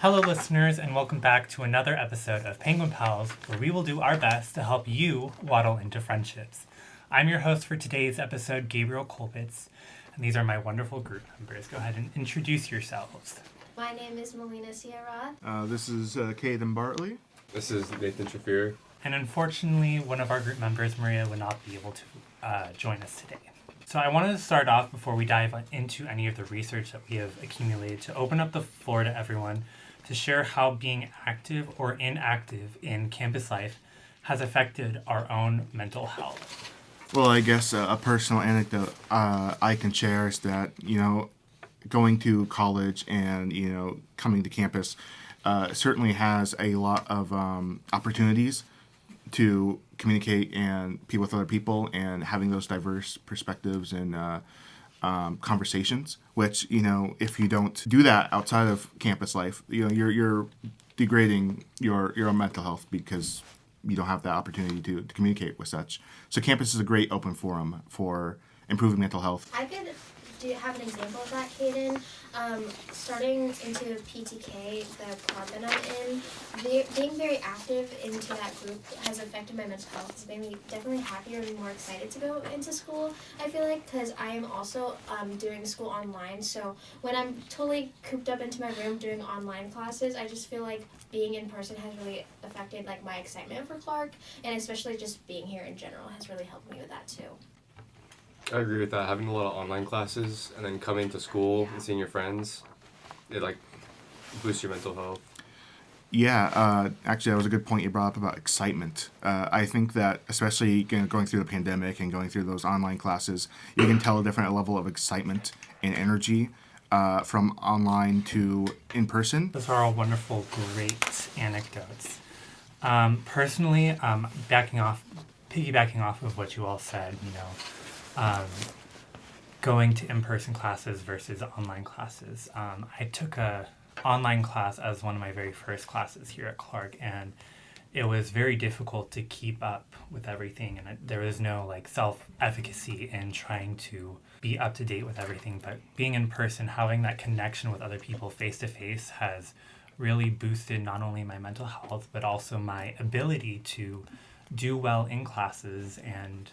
Hello, listeners, and welcome back to another episode of PenguinPals, where we will do our best to help you waddle into friendships. I'm your host for today's episode, Gabriel Kolpitz, and these are my wonderful group members. Go ahead and introduce yourselves. My name is Melina Sierra. This is Caden Bartley. This is Nathan Shafir. And unfortunately, one of our group members, Maria, would not be able to join us today. So I wanted to start off before we dive into any of the research that we have accumulated to open up the floor to everyone to share how being active or inactive in campus life has affected our own mental health. Well, I guess a personal anecdote I can share is that, going to college and, coming to campus certainly has a lot of opportunities to communicate and be with other people and having those diverse perspectives and conversations, which, if you don't do that outside of campus life, you're degrading your own mental health because you don't have that opportunity to communicate with such. So campus is a great open forum for improving mental health. I could have an example of that, Caden. Starting into PTK, the club that I'm in, being very active into that group has affected my mental health. It's made me definitely happier and more excited to go into school, I feel like, because I am also doing school online. So when I'm totally cooped up into my room doing online classes, I just feel like being in person has really affected my excitement for Clark, and especially just being here in general has really helped me with that too. I agree with that. Having a lot of online classes and then coming to school and seeing your friends, it boosts your mental health. Yeah, actually, that was a good point you brought up about excitement. I think that, especially going through the pandemic and going through those online classes, you can tell a different level of excitement and energy from online to in person. Those are all wonderful, great anecdotes. Personally, piggybacking off of what you all said, going to in-person classes versus online classes. I took a online class as one of my very first classes here at Clark, and it was very difficult to keep up with everything, and there was no self-efficacy in trying to be up to date with everything. But being in person, having that connection with other people face to face has really boosted not only my mental health but also my ability to do well in classes and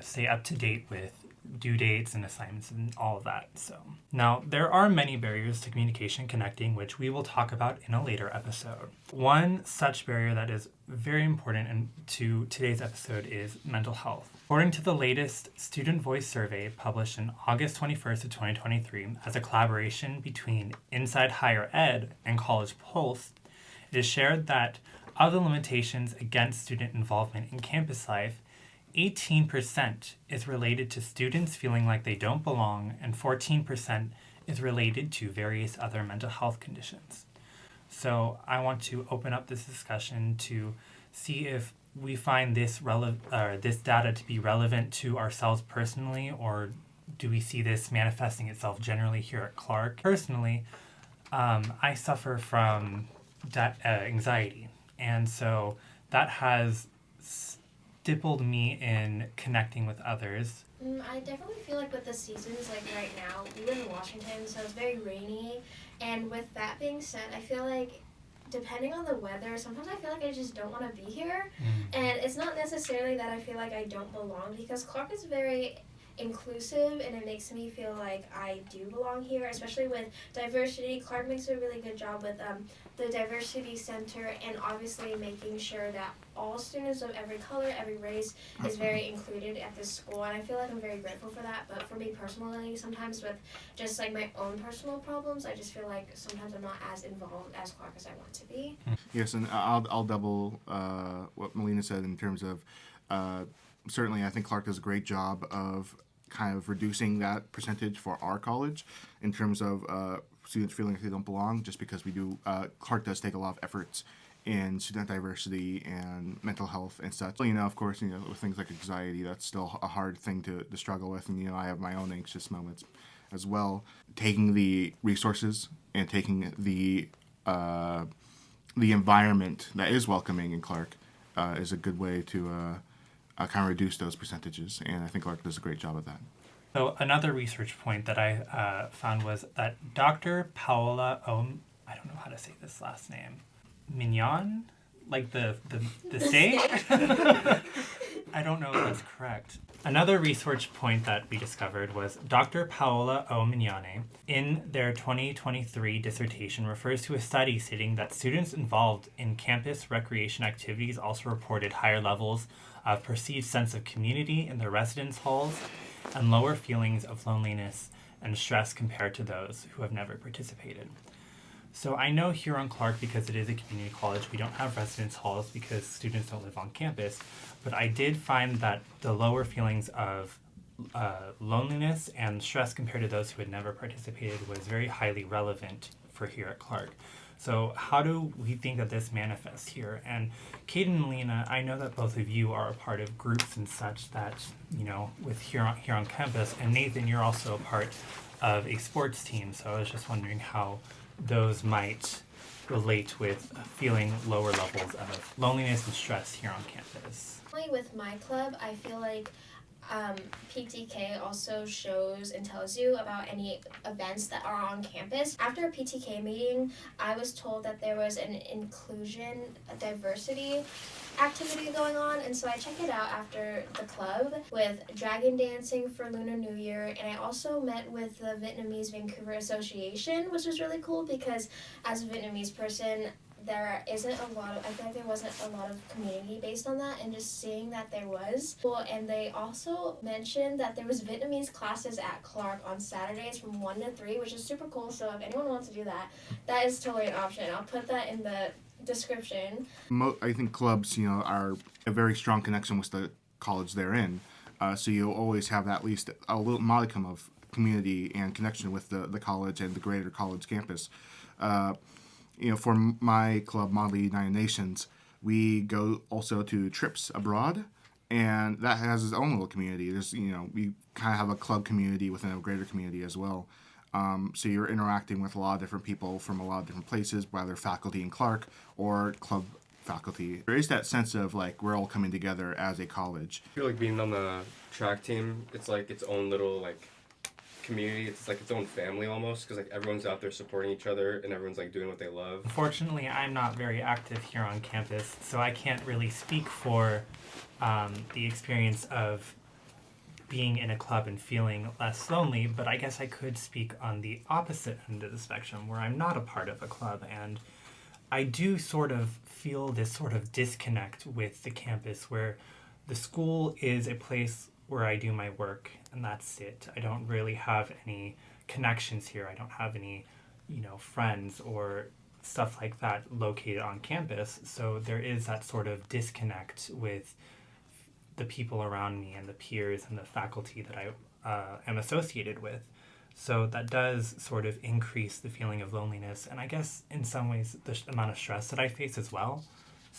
stay up to date with due dates and assignments and all of that. So now there are many barriers to communication connecting, which we will talk about in a later episode. One such barrier that is very important to today's episode is mental health. According to the latest Student Voice survey published on August 21st of 2023 as a collaboration between Inside Higher Ed and College Pulse, it is shared that of the limitations against student involvement in campus life, 18% is related to students feeling like they don't belong, and 14% is related to various other mental health conditions. So I want to open up this discussion to see if we find this data to be relevant to ourselves personally, or do we see this manifesting itself generally here at Clark. Personally, I suffer from anxiety. And so that has stippled me in connecting with others. I definitely feel like with the seasons, right now, we live in Washington, so it's very rainy. And with that being said, I feel like depending on the weather, sometimes I feel like I just don't want to be here. And it's not necessarily that I feel like I don't belong, because Clark is very inclusive, and it makes me feel like I do belong here, especially with diversity. Clark makes a really good job with the diversity center, and obviously making sure that all students of every color, every race is very included at this school, and I feel like I'm very grateful for that. But for me personally, sometimes with just my own personal problems, I just feel like sometimes I'm not as involved as Clark as I want to be. Yes, and I'll double what Melina said in terms of certainly I think Clark does a great job of kind of reducing that percentage for our college in terms of students feeling like they don't belong, just because we do, Clark does take a lot of efforts in student diversity and mental health and such. Of course, with things like anxiety, that's still a hard thing to struggle with, and I have my own anxious moments as well. Taking the resources and taking the environment that is welcoming in Clark is a good way to kind of reduce those percentages, and I think Clark does a great job of that. So another research point that I found was that Dr. Paola I don't know how to say this last name. Mignon? Like the steak? I don't know if that's correct. Another research point that we discovered was Dr. Paola O. Mignone, in their 2023 dissertation, refers to a study stating that students involved in campus recreation activities also reported higher levels of perceived sense of community in their residence halls and lower feelings of loneliness and stress compared to those who have never participated. So I know here on Clark, because it is a community college, we don't have residence halls because students don't live on campus, but I did find that the lower feelings of loneliness and stress compared to those who had never participated was very highly relevant for here at Clark. So how do we think that this manifests here? And Kate and Lena, I know that both of you are a part of groups and such that, with here on campus, and Nathan, you're also a part of a sports team, so I was just wondering how those might relate with feeling lower levels of loneliness and stress here on campus. With my club, I feel like PTK also shows and tells you about any events that are on campus. After a PTK meeting, I was told that there was an inclusion, a diversity activity going on, and so I checked it out after the club with dragon dancing for Lunar New Year, and I also met with the Vietnamese Vancouver Association, which was really cool because as a Vietnamese person, there isn't a lot of, I feel like there wasn't a lot of community based on that, and just seeing that there was cool. And they also mentioned that there was Vietnamese classes at Clark on Saturdays from 1 to 3, which is super cool. So if anyone wants to do that, that is totally an option. I'll put that in the description. I think clubs, are a very strong connection with the college they're in. So you'll always have at least a little modicum of community and connection with the college and the greater college campus. For my club, Model United Nations, we go also to trips abroad, and that has its own little community. There's, we kind of have a club community within a greater community as well. So you're interacting with a lot of different people from a lot of different places, whether faculty in Clark or club faculty. There is that sense of like we're all coming together as a college. I feel like being on the track team, it's like its own little community. It's like its own family almost, because everyone's out there supporting each other and everyone's doing what they love. Unfortunately, I'm not very active here on campus, so I can't really speak for the experience of being in a club and feeling less lonely, but I guess I could speak on the opposite end of the spectrum where I'm not a part of a club, and I do sort of feel this sort of disconnect with the campus where the school is a place where I do my work and that's it. I don't really have any connections here. I don't have any, friends or stuff like that located on campus. So there is that sort of disconnect with the people around me and the peers and the faculty that I am associated with. So that does sort of increase the feeling of loneliness, and I guess in some ways the amount of stress that I face as well.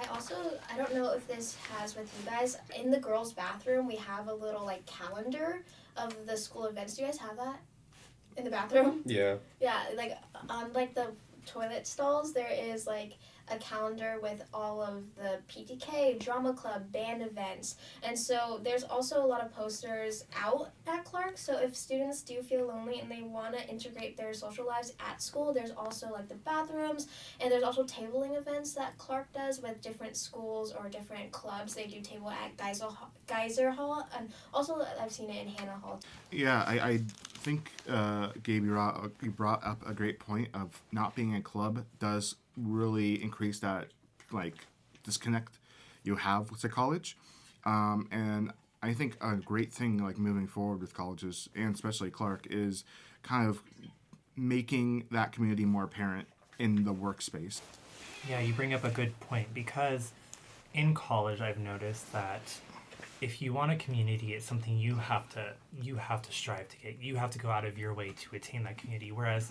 I don't know if this has with you guys, in the girls' bathroom we have a little calendar of the school events. Do you guys have that in the bathroom? Yeah. Yeah, on the toilet stalls there is a calendar with all of the PTK, drama club, band events. And so there's also a lot of posters out at Clark. So if students do feel lonely and they want to integrate their social lives at school, there's also the bathrooms, and there's also tabling events that Clark does with different schools or different clubs. They do table at Geyser Hall, and also I've seen it in Hannah Hall. Yeah, I think, Gabe, you brought up a great point of not being a club does really increase that disconnect you have with the college, and I think a great thing moving forward with colleges and especially Clark is kind of making that community more apparent in the workspace. Yeah, you bring up a good point, because in college I've noticed that if you want a community, it's something you have to strive to get. You have to go out of your way to attain that community. Whereas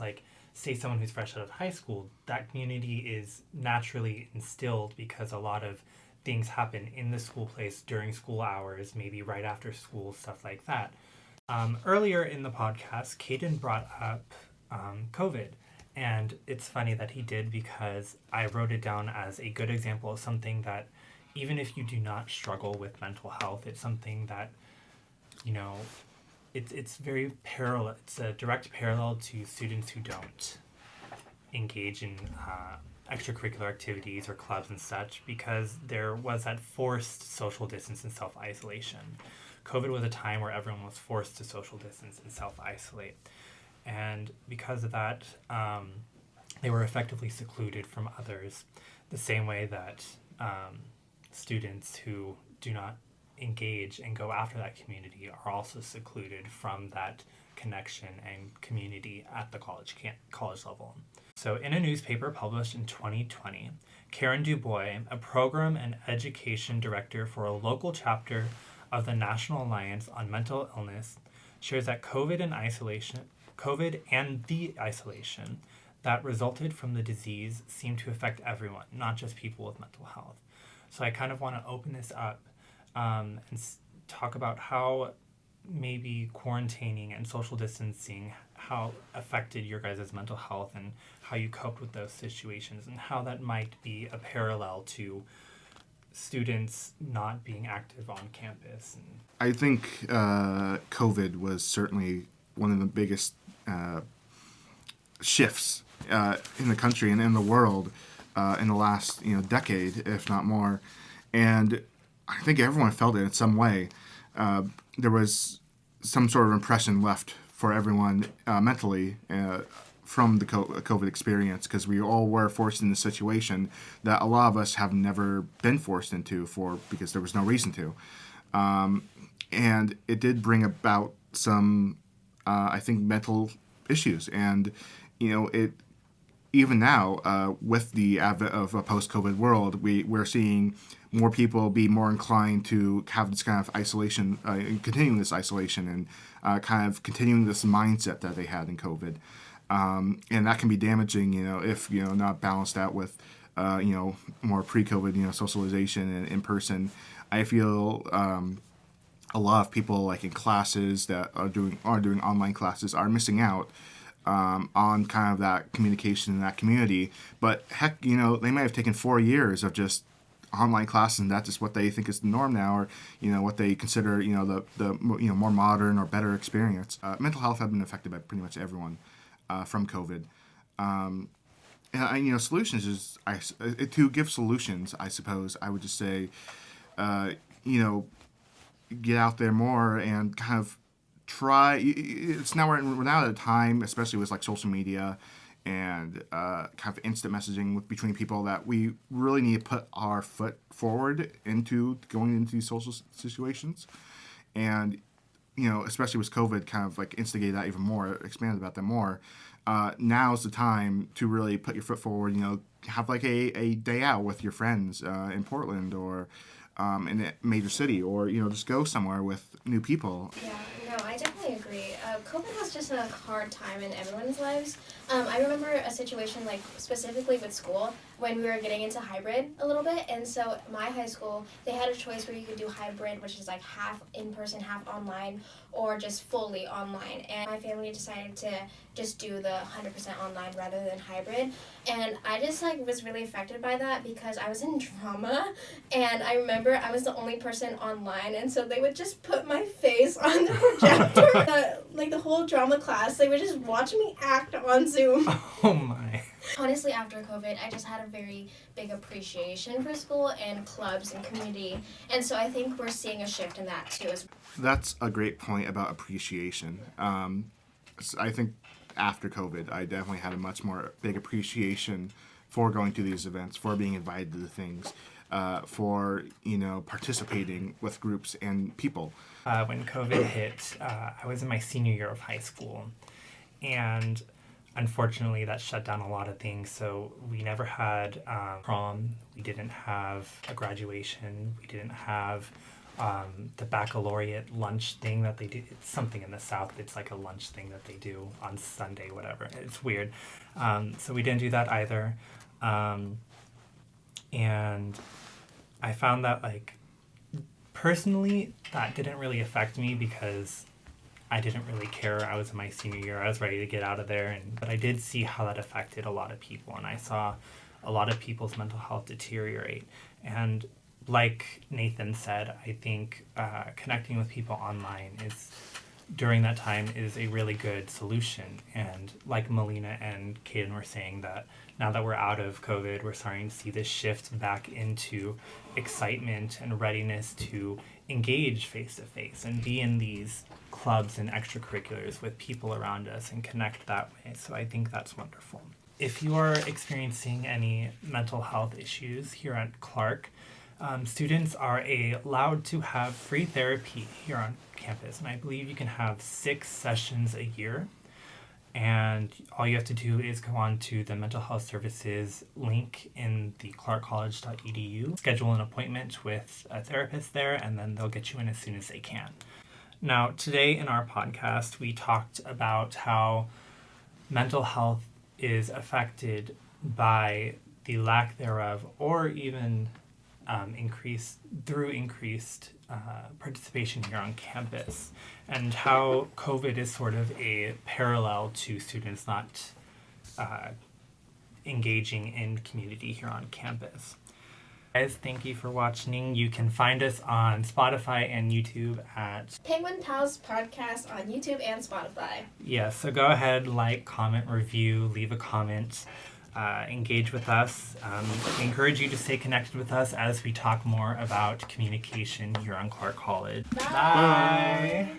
say someone who's fresh out of high school, that community is naturally instilled because a lot of things happen in the school place during school hours, maybe right after school, stuff like that. Earlier in the podcast, Caden brought up COVID, and it's funny that he did because I wrote it down as a good example of something that even if you do not struggle with mental health, it's something that, it's very parallel. It's a direct parallel to students who don't. engage in extracurricular activities or clubs and such because there was that forced social distance and self-isolation. COVID was a time where everyone was forced to social distance and self-isolate. And because of that, they were effectively secluded from others, the same way that students who do not engage and go after that community are also secluded from that connection and community at the college level. So in a newspaper published in 2020, Karen Dubois, a program and education director for a local chapter of the National Alliance on Mental Illness, shares that COVID and the isolation that resulted from the disease seemed to affect everyone, not just people with mental health. So I kind of want to open this up and talk about how maybe quarantining and social distancing, how affected your guys' mental health and how you coped with those situations and how that might be a parallel to students not being active on campus. I think COVID was certainly one of the biggest shifts in the country and in the world in the last decade, if not more. And I think everyone felt it in some way. There was some sort of impression left for everyone mentally from the COVID experience, because we all were forced in a situation that a lot of us have never been forced into because there was no reason to. And it did bring about some, I think, mental issues. And, it even now, with the advent of a post-COVID world, we're seeing more people be more inclined to have this kind of isolation, continuing this isolation and kind of continuing this mindset that they had in COVID. And that can be damaging, if, not balanced out with, more pre-COVID, socialization and in person. I feel a lot of people, like in classes that are doing online classes, are missing out on kind of that communication in that community. But heck, they might have taken 4 years of just online classes, and that's just what they think is the norm now, or what they consider the more modern or better experience. Mental health have been affected by pretty much everyone from COVID. And solutions is to give solutions. I suppose I would just say, get out there more and kind of try. It's now we're now at a time, especially with like social media and kind of instant messaging between people, that we really need to put our foot forward into going into these social situations. And especially with COVID, kind of like instigated that even more, expanded about that more. Now's the time to really put your foot forward. Have like a day out with your friends in Portland or in a major city, or just go somewhere with new people. Yeah, no, I definitely agree. COVID was just a hard time in everyone's lives. I remember a situation, like specifically with school, when we were getting into hybrid a little bit, and so my high school, they had a choice where you could do hybrid, which is like half in person, half online, or just fully online. And my family decided to just do the 100% online rather than hybrid. And I just was really affected by that because I was in drama, and I remember I was the only person online, and so they would just put my face on the projector. The whole drama class, they would just watch me act on Zoom. Oh my. Honestly, after COVID, I just had a very big appreciation for school and clubs and community, and so I think we're seeing a shift in that too. That's a great point about appreciation. I think after COVID, I definitely had a much more big appreciation for going to these events, for being invited to the things, for participating with groups and people. When COVID hit, I was in my senior year of high school, and unfortunately that shut down a lot of things. So we never had prom, we didn't have a graduation, we didn't have the baccalaureate lunch thing that they do. It's something in the South, it's like a lunch thing that they do on Sunday, whatever. It's weird. So we didn't do that either. And I found that personally, that didn't really affect me because I didn't really care. I was in my senior year. I was ready to get out of there. But I did see how that affected a lot of people. And I saw a lot of people's mental health deteriorate. And like Nathan said, I think connecting with people online is during that time is a really good solution. And like Melina and Kaden were saying, that now that we're out of COVID, we're starting to see this shift back into excitement and readiness to engage face to face and be in these clubs and extracurriculars with people around us and connect that way. So I think that's wonderful. If you are experiencing any mental health issues here at Clark, students are allowed to have free therapy here on campus, and I believe you can have 6 sessions a year. And all you have to do is go on to the mental health services link in the clarkcollege.edu, schedule an appointment with a therapist there, and then they'll get you in as soon as they can. Now, today in our podcast, we talked about how mental health is affected by the lack thereof, or even increased participation here on campus, and how COVID is sort of a parallel to students not engaging in community here on campus. Guys, thank you for watching. You can find us on Spotify and YouTube at PenguinPals podcast on YouTube and Spotify. Yeah, so go ahead, like, comment, review, leave a comment, engage with us. We encourage you to stay connected with us as we talk more about communication here on Clark College. Bye. Bye.